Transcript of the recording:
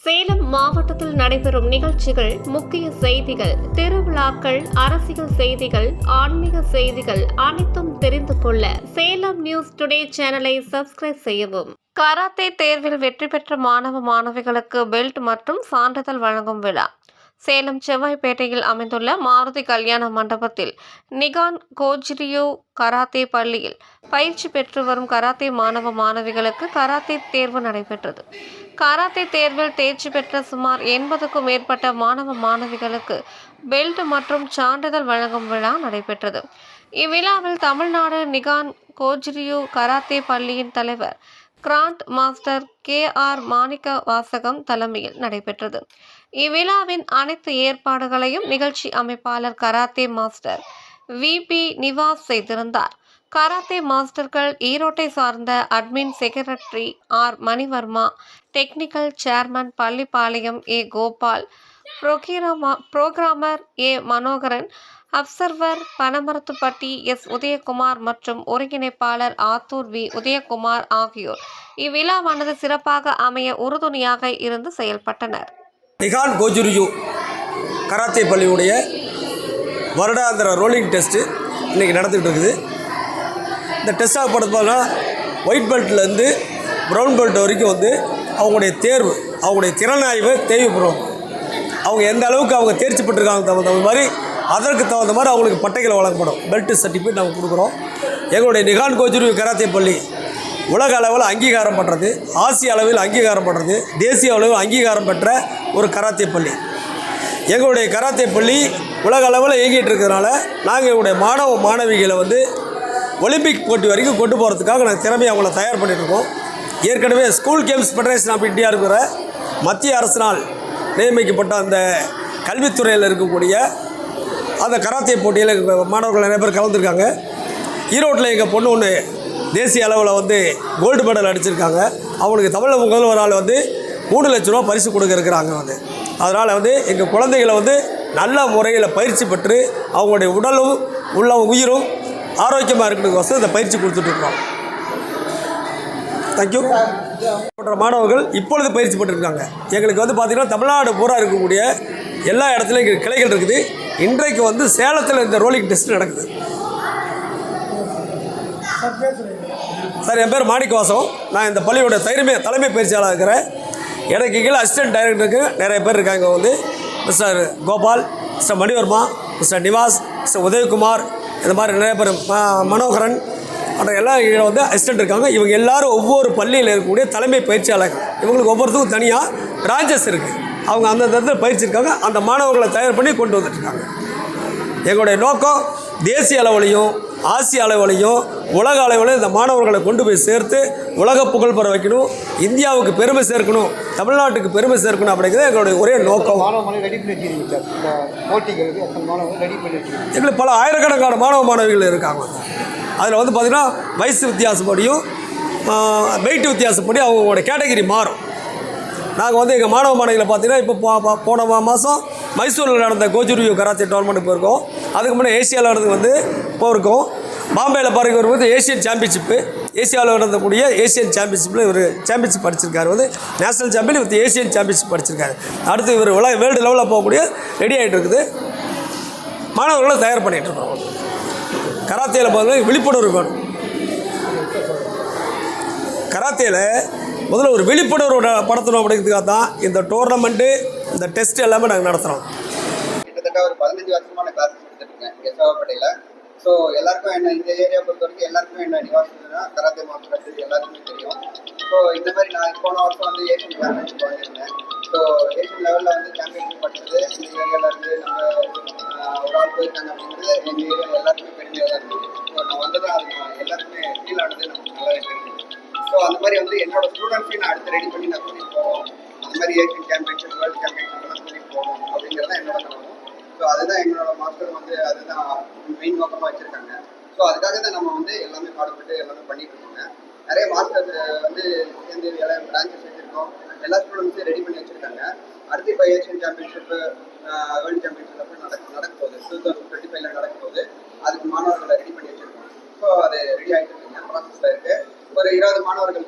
சேலம் மாவட்டத்தில் நடைபெறும் நிகழ்ச்சிகள், முக்கிய செய்திகள், திருவிழாக்கள், அரசியல் செய்திகள், ஆன்மீக செய்திகள் அனைத்தும் தெரிந்து கொள்ள சேலம் நியூஸ் டுடே சேனலை சப்ஸ்கிரைப் செய்யவும். கராத்தே தேர்வில் வெற்றி பெற்ற மாணவிகளுக்கு பெல்ட் மற்றும் சான்றிதழ் வழங்கும் விழா சேலம் செவ்வாய்ப்பேட்டையில் அமைந்துள்ள மாருதி கல்யாண மண்டபத்தில் நிகான் கோஜ்ரியோ கராத்தே பள்ளியில் பயிற்சி பெற்று வரும் கராத்தே மாணவிகளுக்கு கராத்தே தேர்வு நடைபெற்றது. கராத்தே தேர்வில் தேர்ச்சி பெற்ற சுமார் 80க்கும் மேற்பட்ட மாணவிகளுக்கு பெல்ட் மற்றும் சான்றிதழ் வழங்கும் விழா நடைபெற்றது. இவ்விழாவில் தமிழ்நாடு நிகான் கோஜ்ரியோ கராத்தே பள்ளியின் தலைவர் கிராண்ட் மாஸ்டர் KR மாணிக்க வாசகம் தலைமையில் நடைபெற்றது. இவ்விழாவின் அனைத்து ஏற்பாடுகளையும் நிகழ்ச்சி அமைப்பாளர் கராத்தே மாஸ்டர் VP நிவாஸ் செய்திருந்தார். கராத்தே மாஸ்டர்கள் ஈரோட்டை சார்ந்த admin secretary R Manivarma, technical chairman Pallipalayam A Gopal, programmer A Manoharan, observer Panamarathupatti S Udhayakumar மற்றும் ஒருங்கிணைப்பாளர் ஆத்தூர் V உதயகுமார் ஆகியோர் இவ்விழாவானது சிறப்பாக அமைய உறுதுணையாக இருந்து செயல்பட்டனர். நிகான் கோஜுரியோ கராத்தே பள்ளியுடைய வருடாந்திர ரோலிங் டெஸ்ட்டு இன்றைக்கி நடந்துகிட்டு இருக்குது. இந்த டெஸ்ட்டாக பார்த்தோம்னா ஒயிட் பெல்ட்லேருந்து ப்ரௌன் பெல்ட் வரைக்கும் அவங்களுடைய தேர்வு, அவங்களுடைய திறனாய்வு தேவைப்படும். அவங்க எந்த அளவுக்கு அவங்க தேர்ச்சி பெற்றிருக்காங்க தகுந்த மாதிரி அதற்கு தகுந்த மாதிரி அவங்களுக்கு பட்டைகள் வழங்கப்படும். பெல்ட் சர்டிஃபிகேட் நாங்கள் கொடுக்குறோம். எங்களுடைய நிகான் கோஜுரியோ கராத்தே பள்ளி உலக அளவில் அங்கீகாரம் பண்ணுறது, ஆசிய அளவில் அங்கீகாரம் பண்ணுறது, தேசிய அளவில் அங்கீகாரம் பெற்ற ஒரு கராத்தே பள்ளி. எங்களுடைய கராத்தே பள்ளி உலக அளவில் இயங்கிட்டு இருக்கிறதுனால நாங்கள் எங்களுடைய மாணவிகளை ஒலிம்பிக் போட்டி வரைக்கும் கொண்டு போகிறதுக்காக நாங்கள் திறமையை அவங்கள தயார் பண்ணிகிட்ருக்கோம். ஏற்கனவே school games federation of India இருக்கிற மத்திய அரசினால் நியமிக்கப்பட்ட அந்த கல்வித்துறையில் இருக்கக்கூடிய அந்த கராத்தே போட்டியில் மாணவர்கள் நிறைய பேர் கலந்துருக்காங்க. ஈரோட்டில் எங்கள் பொண்ணு ஒன்று தேசிய அளவில் கோல்டு மெடல் அடிச்சிருக்காங்க. அவங்களுக்கு தமிழக முதல்வரால் 3 லட்ச ரூபா பரிசு கொடுக்க இருக்கிறாங்க. அதனால் எங்கள் குழந்தைகளை நல்ல முறையில் பயிற்சி பெற்று அவங்களுடைய உடலும் உயிரும் ஆரோக்கியமாக இருக்கிறதுக்கோசம் இந்த பயிற்சி கொடுத்துட்ருக்கோம். தேங்க்யூ. போன்ற மாணவர்கள் இப்பொழுது பயிற்சி பெற்றிருக்காங்க. எங்களுக்கு பார்த்திங்கன்னா தமிழ்நாடு பூரா இருக்கக்கூடிய எல்லா இடத்துலையும் எங்கள் கிளைகள் இருக்குது. இன்றைக்கு சேலத்தில் இந்த ரோலிங் டெஸ்ட் நடக்குது. சார், என் பேர் மாணிக்க வாசகம். நான் இந்த பள்ளியோட தலைமை பயிற்சியாளர் இருக்கிறேன். எனக்கு கீழே அசிஸ்டன்ட் டைரக்டருக்கு நிறைய பேர் இருக்காங்க. Mister Gopal, mister Manivarma, mister Nivas, mister Udhayakumar, இந்த மாதிரி நிறைய பேர், மனோகரன் மற்ற எல்லாம் கீழே அசிஸ்டன்ட் இருக்காங்க. இவங்க எல்லோரும் ஒவ்வொரு பள்ளியில் இருக்கக்கூடிய தலைமை பயிற்சியாளர்கள். இவங்களுக்கு ஒவ்வொருத்தருக்கும் தனியாக பிரான்ச்சஸ் இருக்குது. அவங்க அந்த இடத்துல பயிற்சி இருக்காங்க. அந்த மாணவர்களை தயார் பண்ணி கொண்டு வந்துட்டுருக்காங்க. எங்களுடைய நோக்கம் தேசிய அளவிலையும் ஆசிய அளவிலையும் உலக அளவிலையும் இந்த மாணவர்களை கொண்டு போய் சேர்த்து உலக புகழ் பெற வைக்கணும், இந்தியாவுக்கு பெருமை சேர்க்கணும், தமிழ்நாட்டுக்கு பெருமை சேர்க்கணும் அப்படிங்கிறது எங்களுடைய ஒரே நோக்கம். எங்களுக்கு பல ஆயிரக்கணக்கான மாணவிகள் இருக்காங்க. அதில் பார்த்திங்கன்னா வயசு வித்தியாசப்படியும் வெயிட் வித்தியாசப்படி அவங்களோட கேட்டகரி மாறும். நாங்கள் எங்கள் மாணவிகளை பார்த்திங்கன்னா இப்போ போன மாதம் மைசூரில் நடந்த கோஜுரியோ கராத்தே டோர்னமெண்ட்டுக்கு போயிருக்கோம். அதுக்கு முன்னே ஏசியாவில் நடந்து போயிருக்கோம். பாம்பேயில் பாருங்க ஏசியன் சாம்பியன்ஷிப்பு, ஏசியாவில் நடந்தக்கூடிய ஏசியன் சாம்பியன்ஷிப்பில் இவர் சாம்பியன்ஷிப் படிச்சிருக்காரு. National champion with Asian championship படிச்சிருக்காரு. அடுத்து இவர் வேர்ல்டு லெவலில் போகக்கூடிய ரெடி ஆகிட்டு இருக்குது. மாணவர்களை தயார் பண்ணிகிட்ருக்கோம். கராத்தேயில் பார்த்தீங்கன்னா விழிப்புணர்வு வேணும். கராத்தேயில் முதல்ல ஒரு விழிப்புணர்வு படுத்தணும் அப்படிங்கிறதுக்காக தான் இந்த டோர்னமெண்ட்டு, இந்த டெஸ்ட் எல்லாமே நாங்கள் நடத்துகிறோம். கிட்டத்தட்ட ஒரு 15 வருஷமான கிளாஸ் எடுத்துருக்கேன் எஸ்ஆர்பேட்டையில். ஸோ எல்லாருக்கும் என்ன இந்த ஏரியா பொறுத்த வரைக்கும் எல்லாருக்குமே என்ன நிவாசம்னா கராத்தே மாஸ்டர் எல்லாருக்குமே தெரியும். ஸோ இந்த மாதிரி நான் போன வருஷம் ஏஷியன் சாம்பியன்ஷிப் வாங்கியிருந்தேன். ஸோ ஏஷியன் லெவலில் சாம்பியன்ஷிப் படிச்சது இந்த ஏரியாவிலேருந்து நம்ம ஒரு ஆள் போயிருக்காங்க அப்படிங்கிறது எங்கள் ஏரியாவில் எல்லாருக்குமே பெருமையாக தான் இருக்குது. ஸோ நான் வந்ததான் அது எல்லாருக்குமே ஃபீல் ஆனது நமக்கு நல்லாவே தெரியும். ஸோ அந்த மாதிரி என்னோட ஸ்டூடெண்ட்ஸையும் நான் அடுத்து ரெடி பண்ணி நான் கூட்டிகிட்டு போவோம். அந்த மாதிரி ஏஷியன் சாம்பியன்ஷிப், வேர்ல்டு சாம்பியன்ஷிப்லாம் கூட்டிகிட்டு போகணும் அப்படிங்கிறது என்னோட நோக்கம். ஸோ அதுதான் எங்களோட மாஸ்டர் அதுதான் மெயின் நோக்கமாக வச்சுருக்காங்க. ஸோ அதுக்காக தான் நம்ம எல்லாமே பாடுபட்டு எல்லாமே பண்ணிட்டு இருக்கோங்க. நிறைய மாஸ்டர் சேர்ந்து எல்லா பிரான்ச்சஸ் வச்சுருக்கோம். எல்லா ஸ்டூடெண்ட்ஸையும் ரெடி பண்ணி வச்சுருக்காங்க. அடுத்து இப்போ ஏஷியன் சாம்பியன்ஷிப்பு, வேர்ல்டு சாம்பியன்ஷிப் அப்படி நடக்க போகுது. 2025 நடக்க போகுது. அதுக்கு மாணவர்களை ரெடி பண்ணி வச்சுருக்கோம். ஸோ அது ரெடி ஆகிட்டு இருக்குங்க, ப்ராசஸில் இருக்குது. ஒரு 20 மாணவர்கள்